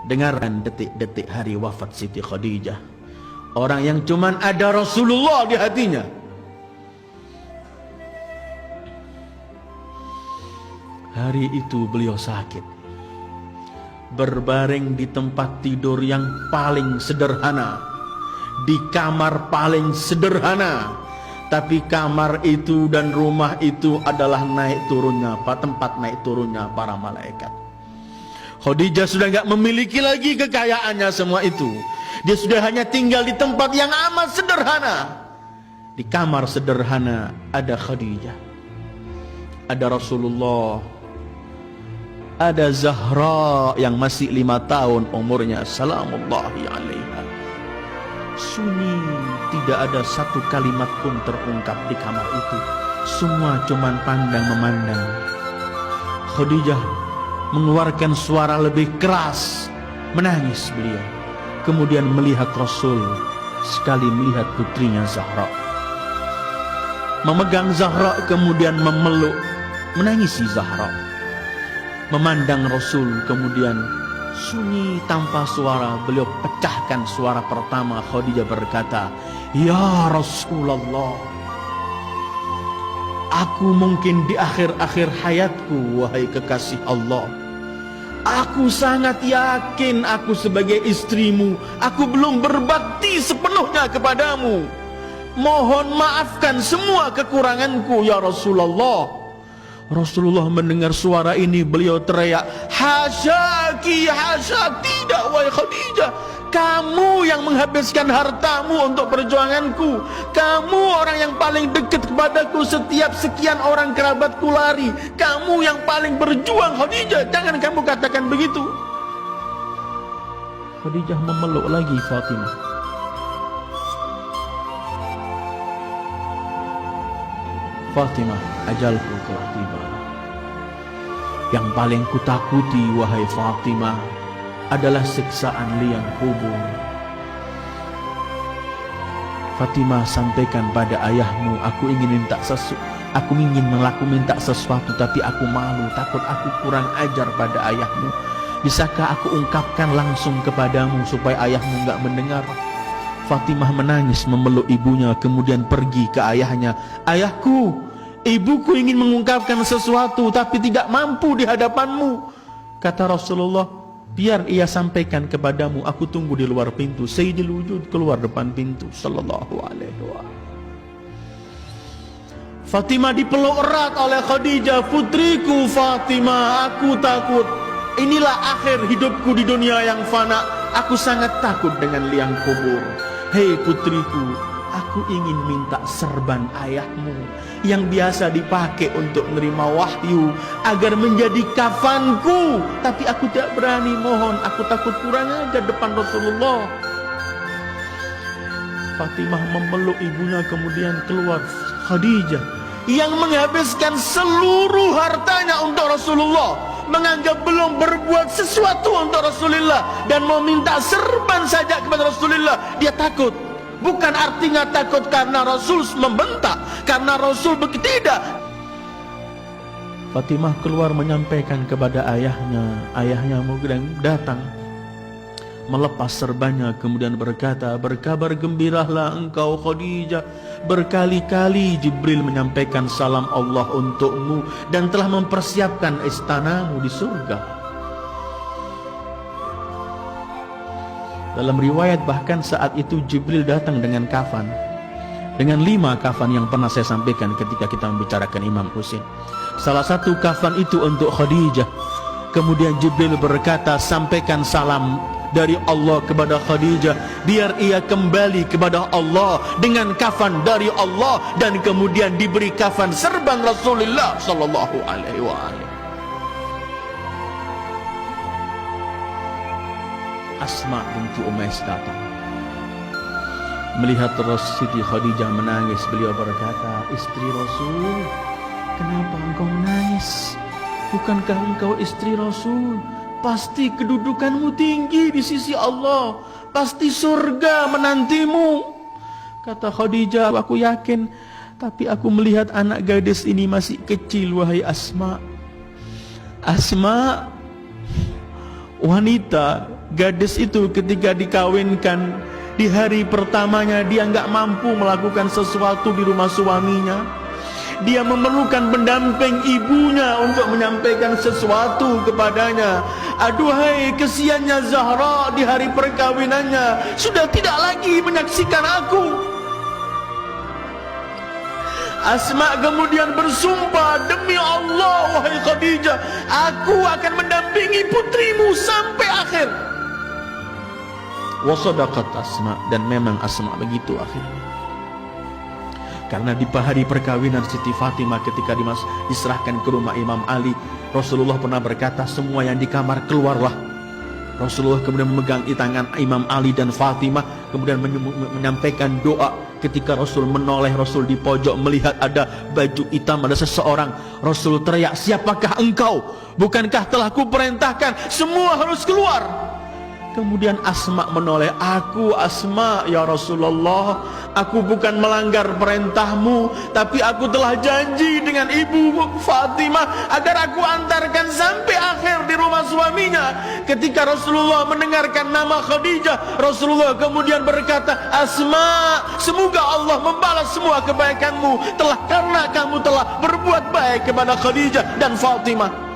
Dengarkan detik-detik hari wafat Siti Khadijah. Orang yang cuman ada Rasulullah di hatinya. Hari itu beliau sakit, berbaring di tempat tidur yang paling sederhana, di kamar paling sederhana. Tapi kamar itu dan rumah itu adalah tempat naik turunnya para malaikat. Khadijah sudah gak memiliki lagi kekayaannya semua itu. Dia sudah hanya tinggal di tempat yang amat sederhana. Di kamar sederhana ada Khadijah, ada Rasulullah, ada Zahra yang masih 5 tahun umurnya, salamullahi alaiha. Sunyi, tidak ada satu kalimat pun terungkap di kamar itu. Semua cuman pandang memandang. Khadijah mengeluarkan suara lebih keras, menangis beliau. Kemudian melihat Rasul, sekali melihat putrinya Zahra, memegang Zahra, kemudian memeluk, menangisi Zahra. Memandang Rasul, kemudian sunyi tanpa suara, beliau pecahkan suara pertama. Khadijah berkata, "Ya Rasulullah, aku mungkin di akhir-akhir hayatku, wahai kekasih Allah. Aku sangat yakin aku sebagai istrimu, aku belum berbakti sepenuhnya kepadamu. Mohon maafkan semua kekuranganku ya Rasulullah." Rasulullah mendengar suara ini, beliau teriak, "Hasyaki, hasya, tidak wahai Khadijah. Kamu yang menghabiskan hartamu untuk perjuanganku. Kamu orang yang paling dekat kepadaku, setiap sekian orang kerabatku lari. Kamu yang paling berjuang Khadijah, jangan kamu katakan begitu." Khadijah memeluk lagi Fatimah. "Fatimah, ajalku telah tiba. Yang paling kutakuti wahai Fatimah adalah siksaan liang kubur. Fatimah, sampaikan pada ayahmu, aku ingin minta sesuatu, tapi aku malu, takut aku kurang ajar pada ayahmu. Bisakah aku ungkapkan langsung kepadamu supaya ayahmu enggak mendengar?" Fatimah menangis memeluk ibunya, kemudian pergi ke ayahnya. "Ayahku, ibuku ingin mengungkapkan sesuatu tapi tidak mampu di hadapanmu." Kata Rasulullah, "Biar ia sampaikan kepadamu, aku tunggu di luar pintu." Sayyidul Wujud keluar depan pintu sallallahu alaihi wasallam. Fatimah dipeluk erat oleh Khadijah. "Putriku Fatimah, aku takut. Inilah akhir hidupku di dunia yang fana. Aku sangat takut dengan liang kubur. Hei putriku, aku ingin minta serban ayahmu yang biasa dipakai untuk menerima wahyu agar menjadi kafanku. Tapi aku tidak berani, mohon, aku takut kurang ajar depan Rasulullah." Fatimah memeluk ibunya, kemudian keluar. Khadijah yang menghabiskan seluruh hartanya untuk Rasulullah, menganggap belum berbuat sesuatu untuk Rasulullah dan mau minta serban saja kepada Rasulullah. Dia takut. Bukan artinya takut karena Rasul membentak, karena Rasul begitu, tidak. Fatimah keluar menyampaikan kepada ayahnya. Ayahnya kemudian datang, melepas serbannya, kemudian berkata, "Berkabar gembiralah engkau Khadijah. Berkali-kali Jibril menyampaikan salam Allah untukmu dan telah mempersiapkan istanamu di surga." Dalam riwayat bahkan saat itu Jibril datang dengan kafan, dengan 5 kafan yang pernah saya sampaikan ketika kita membicarakan Imam Husain. Salah satu kafan itu untuk Khadijah. Kemudian Jibril berkata, "Sampaikan salam dari Allah kepada Khadijah, biar ia kembali kepada Allah dengan kafan dari Allah." Dan kemudian diberi kafan serban Rasulullah sallallahu alaihi wasallam. Asma binti Umais datang, melihat Siti Khadijah menangis. Beliau berkata, "Istri Rasul, kenapa engkau menangis? Bukankah engkau istri Rasul? Pasti kedudukanmu tinggi di sisi Allah, pasti surga menantimu." Kata Khadijah, "Aku yakin, tapi aku melihat anak gadis ini masih kecil wahai Asma. Asma wanita Gadis itu ketika dikawinkan, di hari pertamanya dia nggak mampu melakukan sesuatu di rumah suaminya. Dia memerlukan pendamping ibunya untuk menyampaikan sesuatu kepadanya. Aduhai, kesiannya Zahra di hari perkawinannya sudah tidak lagi menyaksikan aku. Asma kemudian bersumpah, demi Allah wahai Khadijah, aku akan mendampingi putrimu sampai akhir. Wasadaqat Asma, dan memang Asma begitu akhirnya. Karena di hari perkawinan Siti Fatimah ketika diserahkan ke rumah Imam Ali, Rasulullah pernah berkata, semua yang di kamar keluarlah. Rasulullah kemudian memegang tangan Imam Ali dan Fatimah, kemudian menyampaikan doa. Ketika Rasul menoleh, Rasul di pojok melihat ada baju hitam, ada seseorang. Rasul teriak, siapakah engkau? Bukankah telah kuperintahkan semua harus keluar? Kemudian Asma menoleh, aku Asma ya Rasulullah, aku bukan melanggar perintahmu, tapi aku telah janji dengan ibu Fatimah agar aku antarkan sampai akhir di rumah suaminya. Ketika Rasulullah mendengarkan nama Khadijah, Rasulullah kemudian berkata, Asma, semoga Allah membalas semua kebaikanmu karena kamu telah berbuat baik kepada Khadijah dan Fatimah.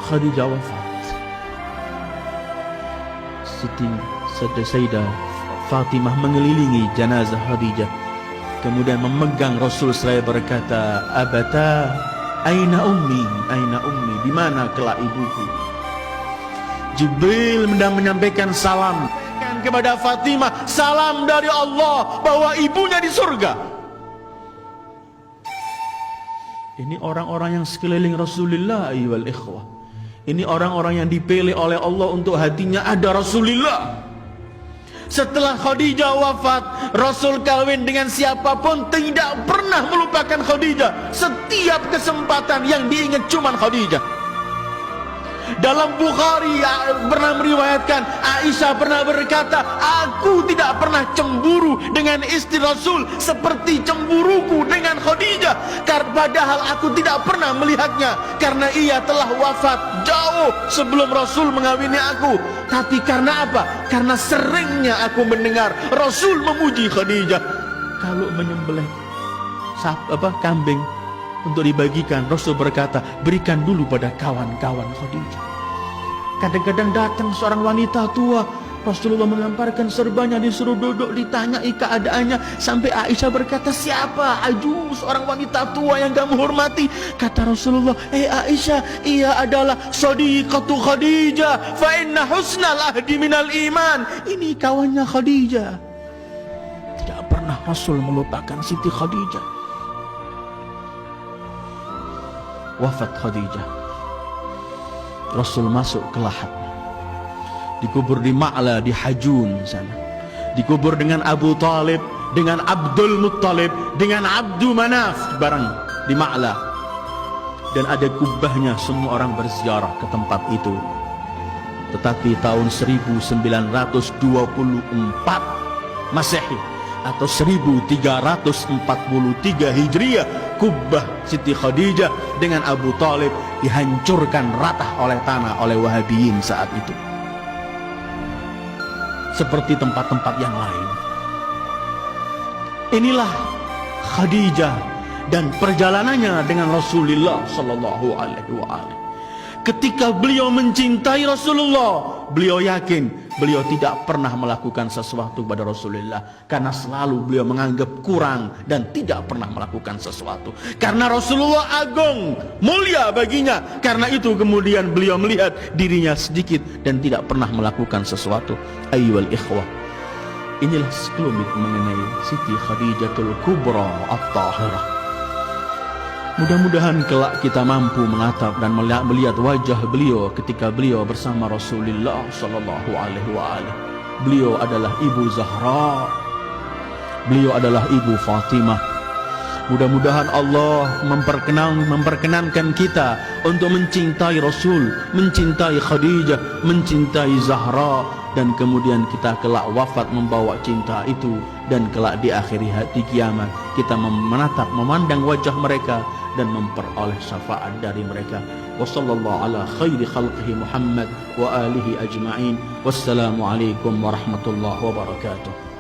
Khadijah wafat. Siti Sayyidah Fatimah mengelilingi jenazah Khadijah, kemudian memegang Rasul seraya berkata, Abata, aina ummi, aina ummi, di mana kelak ibuku? Jibril menyampaikan salam kepada Fatimah, salam dari Allah bahwa ibunya di surga. Ini orang-orang yang sekeliling Rasulullah ayyuhal ikhwah. Ini orang-orang yang dipilih oleh Allah untuk hatinya ada Rasulullah. Setelah Khadijah wafat, Rasul kawin dengan siapapun tidak pernah melupakan Khadijah. Setiap kesempatan yang diingat cuma Khadijah. Dalam Bukhari pernah meriwayatkan, Aisyah pernah berkata, aku tidak pernah cemburu dengan istri Rasul seperti cemburuku dengan Khadijah. Padahal aku tidak pernah melihatnya, karena ia telah wafat jauh sebelum Rasul mengawini aku. Tapi karena apa? Karena seringnya aku mendengar Rasul memuji Khadijah. Kalau menyembelih kambing untuk dibagikan, Rasul berkata, berikan dulu pada kawan-kawan Khadijah. Kadang-kadang datang seorang wanita tua, Rasulullah melemparkan serbanya, disuruh duduk, ditanyai keadaannya, sampai Aisyah berkata, siapa ajuz, seorang wanita tua yang kamu hormati? Kata Rasulullah, Aisyah, ia adalah sadiqatu Khadijah, fa inna husnal ahdi minal iman. Ini kawannya Khadijah. Tidak pernah Rasul melupakan Siti Khadijah. Wafat Khadijah, Rasul masuk ke Lahad, dikubur di Ma'la di Hajun sana, dikubur dengan Abu Talib, dengan Abdul Muttalib, dengan Abdu Manaf bareng di Ma'la. Dan ada kubahnya, semua orang berziarah ke tempat itu. Tetapi tahun 1924 Masehi atau 1343 Hijriah, kubah Siti Khadijah dengan Abu Talib dihancurkan rata oleh tanah oleh Wahabiyin saat itu. Seperti tempat-tempat yang lain. Inilah Khadijah dan perjalanannya dengan Rasulullah sallallahu alaihi wasallam. Ketika beliau mencintai Rasulullah, beliau yakin beliau tidak pernah melakukan sesuatu kepada Rasulullah, karena selalu beliau menganggap kurang dan tidak pernah melakukan sesuatu. Karena Rasulullah agung, mulia baginya, karena itu kemudian beliau melihat dirinya sedikit dan tidak pernah melakukan sesuatu. Ayyuhal ikhwah, inilah sekelumit mengenai Siti Khadijatul Kubra At-Tahirah. Mudah-mudahan kelak kita mampu menatap dan melihat wajah beliau ketika beliau bersama Rasulullah sallallahu alaihi wasallam. Beliau adalah Ibu Zahra. Beliau adalah Ibu Fatimah. Mudah-mudahan Allah memperkenankan kita untuk mencintai Rasul, mencintai Khadijah, mencintai Zahra, dan kemudian kita kelak wafat membawa cinta itu, dan kelak di akhir hati kiamat kita menatap, memandang wajah mereka dan memperoleh syafaat dari mereka. wa sallallahu ala khairi khalqihi Muhammad wa alihi ajma'in. Wassalamu alaikum warahmatullahi wabarakatuh.